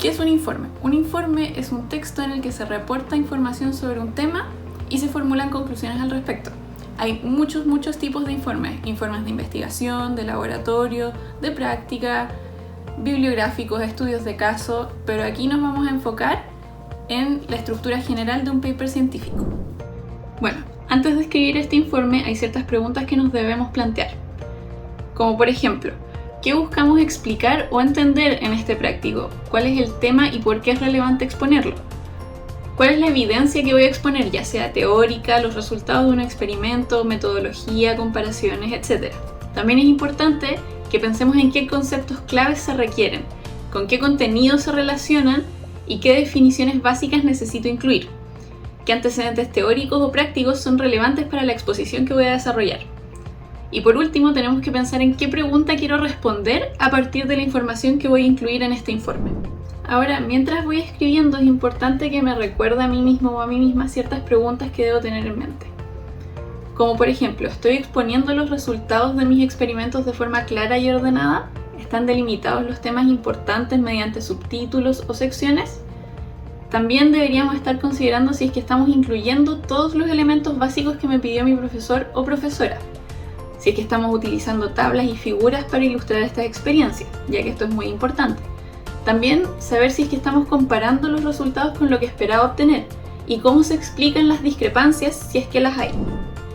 ¿Qué es un informe? Un informe es un texto en el que se reporta información sobre un tema y se formulan conclusiones al respecto. Hay muchos tipos de informes. Informes de investigación, de laboratorio, de práctica, bibliográficos, estudios de caso, pero aquí nos vamos a enfocar en la estructura general de un paper científico. Bueno, antes de escribir este informe hay ciertas preguntas que nos debemos plantear. Como por ejemplo, ¿qué buscamos explicar o entender en este práctico? ¿Cuál es el tema y por qué es relevante exponerlo? ¿Cuál es la evidencia que voy a exponer, ya sea teórica, los resultados de un experimento, metodología, comparaciones, etc.? También es importante que pensemos en qué conceptos claves se requieren, con qué contenidos se relacionan y qué definiciones básicas necesito incluir, qué antecedentes teóricos o prácticos son relevantes para la exposición que voy a desarrollar. Y por último, tenemos que pensar en qué pregunta quiero responder a partir de la información que voy a incluir en este informe. Ahora, mientras voy escribiendo, es importante que me recuerde a mí mismo o a mí misma ciertas preguntas que debo tener en mente. Como por ejemplo, ¿estoy exponiendo los resultados de mis experimentos de forma clara y ordenada? ¿Están delimitados los temas importantes mediante subtítulos o secciones? También deberíamos estar considerando si es que estamos incluyendo todos los elementos básicos que me pidió mi profesor o profesora. Si es que estamos utilizando tablas y figuras para ilustrar estas experiencias, ya que esto es muy importante. También saber si es que estamos comparando los resultados con lo que esperaba obtener y cómo se explican las discrepancias si es que las hay.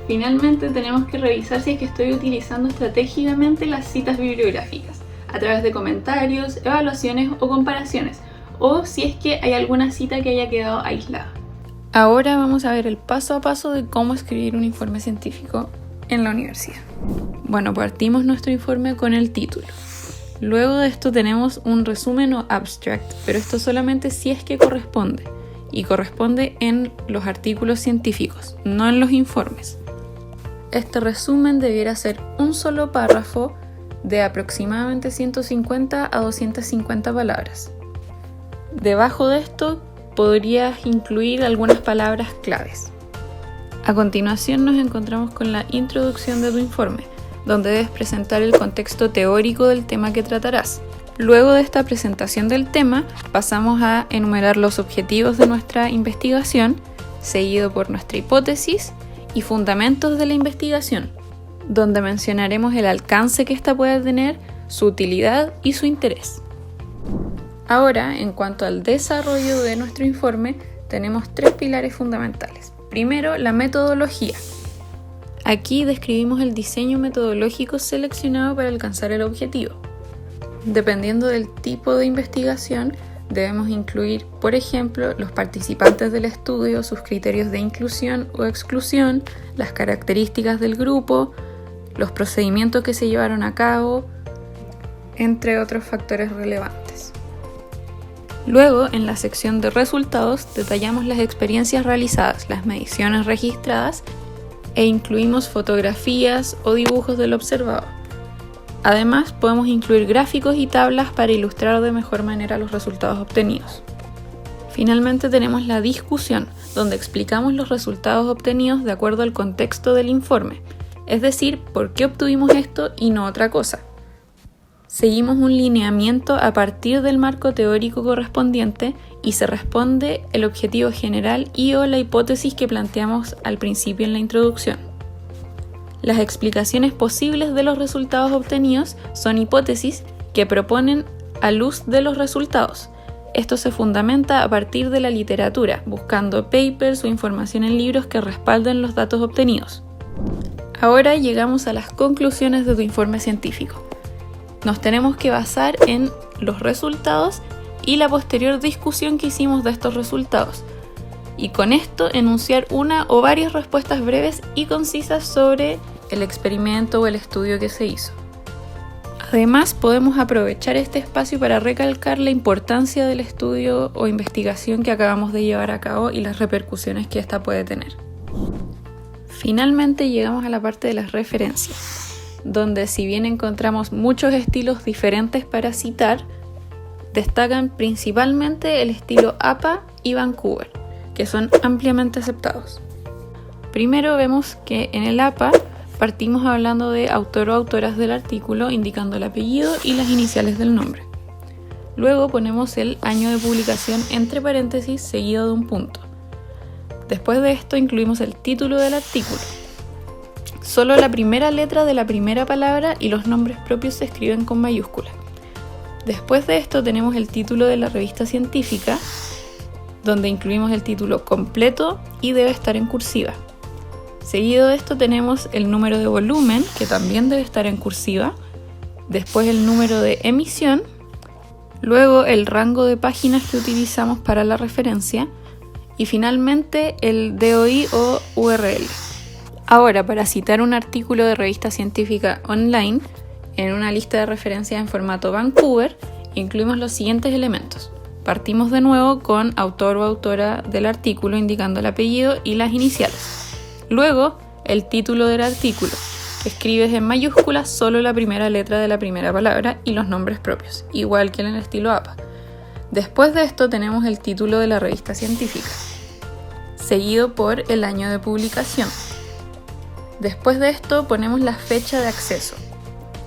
Finalmente tenemos que revisar si es que estoy utilizando estratégicamente las citas bibliográficas a través de comentarios, evaluaciones o comparaciones, o si es que hay alguna cita que haya quedado aislada. Ahora vamos a ver el paso a paso de cómo escribir un informe científico en la universidad. Bueno, partimos nuestro informe con el título. Luego de esto tenemos un resumen o abstract, pero esto solamente si es que corresponde, y corresponde en los artículos científicos, no en los informes. Este resumen debiera ser un solo párrafo de aproximadamente 150 a 250 palabras. Debajo de esto podrías incluir algunas palabras claves. A continuación nos encontramos con la introducción de tu informe, donde debes presentar el contexto teórico del tema que tratarás. Luego de esta presentación del tema, pasamos a enumerar los objetivos de nuestra investigación, seguido por nuestra hipótesis y fundamentos de la investigación, donde mencionaremos el alcance que ésta puede tener, su utilidad y su interés. Ahora, en cuanto al desarrollo de nuestro informe, tenemos 3 pilares fundamentales. Primero, la metodología. Aquí describimos el diseño metodológico seleccionado para alcanzar el objetivo. Dependiendo del tipo de investigación, debemos incluir, por ejemplo, los participantes del estudio, sus criterios de inclusión o exclusión, las características del grupo, los procedimientos que se llevaron a cabo, entre otros factores relevantes. Luego, en la sección de resultados, detallamos las experiencias realizadas, las mediciones registradas e incluimos fotografías o dibujos del observado. Además, podemos incluir gráficos y tablas para ilustrar de mejor manera los resultados obtenidos. Finalmente tenemos la discusión, donde explicamos los resultados obtenidos de acuerdo al contexto del informe, es decir, por qué obtuvimos esto y no otra cosa. Seguimos un lineamiento a partir del marco teórico correspondiente y se responde el objetivo general y/o la hipótesis que planteamos al principio en la introducción. Las explicaciones posibles de los resultados obtenidos son hipótesis que proponen a luz de los resultados. Esto se fundamenta a partir de la literatura, buscando papers o información en libros que respalden los datos obtenidos. Ahora llegamos a las conclusiones de tu informe científico. Nos tenemos que basar en los resultados y la posterior discusión que hicimos de estos resultados. Y con esto enunciar una o varias respuestas breves y concisas sobre el experimento o el estudio que se hizo. Además, podemos aprovechar este espacio para recalcar la importancia del estudio o investigación que acabamos de llevar a cabo y las repercusiones que ésta puede tener. Finalmente llegamos a la parte de las referencias, donde si bien encontramos muchos estilos diferentes para citar, destacan principalmente el estilo APA y Vancouver, que son ampliamente aceptados. Primero vemos que en el APA partimos hablando de autor o autoras del artículo, indicando el apellido y las iniciales del nombre. Luego ponemos el año de publicación entre paréntesis seguido de un punto. Después de esto incluimos el título del artículo. Solo la primera letra de la primera palabra y los nombres propios se escriben con mayúsculas. Después de esto tenemos el título de la revista científica, donde incluimos el título completo y debe estar en cursiva. Seguido de esto tenemos el número de volumen, que también debe estar en cursiva. Después el número de emisión. Luego el rango de páginas que utilizamos para la referencia. Y finalmente el DOI o URL. Ahora, para citar un artículo de revista científica online, en una lista de referencias en formato Vancouver, incluimos los siguientes elementos. Partimos de nuevo con autor o autora del artículo indicando el apellido y las iniciales. Luego, el título del artículo. Escribes en mayúsculas solo la primera letra de la primera palabra y los nombres propios, igual que en el estilo APA. Después de esto tenemos el título de la revista científica, seguido por el año de publicación. Después de esto ponemos la fecha de acceso,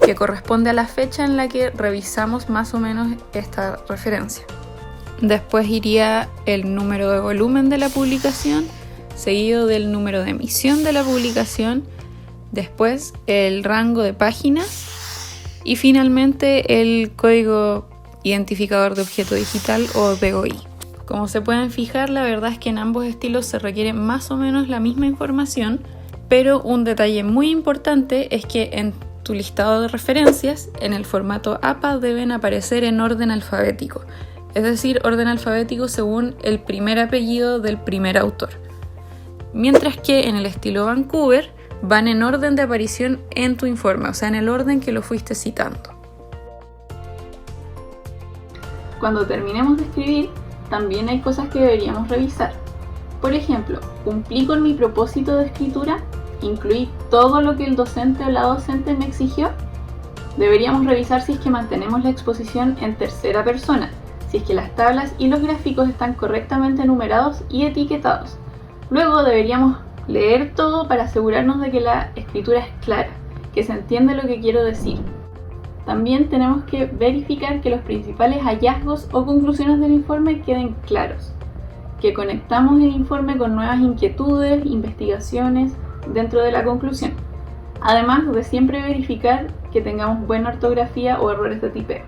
que corresponde a la fecha en la que revisamos más o menos esta referencia. Después iría el número de volumen de la publicación, seguido del número de emisión de la publicación, después el rango de páginas y finalmente el código identificador de objeto digital o DOI. Como se pueden fijar, la verdad es que en ambos estilos se requiere más o menos la misma información, pero un detalle muy importante es que en tu listado de referencias, en el formato APA deben aparecer en orden alfabético, es decir, orden alfabético según el primer apellido del primer autor. Mientras que en el estilo Vancouver van en orden de aparición en tu informe, o sea, en el orden que lo fuiste citando. Cuando terminemos de escribir, también hay cosas que deberíamos revisar. Por ejemplo, ¿cumplí con mi propósito de escritura? ¿Incluí todo lo que el docente o la docente me exigió? Deberíamos revisar si es que mantenemos la exposición en tercera persona, si es que las tablas y los gráficos están correctamente numerados y etiquetados. Luego deberíamos leer todo para asegurarnos de que la escritura es clara, que se entiende lo que quiero decir. También tenemos que verificar que los principales hallazgos o conclusiones del informe queden claros, que conectamos el informe con nuevas inquietudes, investigaciones dentro de la conclusión, además de siempre verificar que tengamos buena ortografía o errores de tipeo.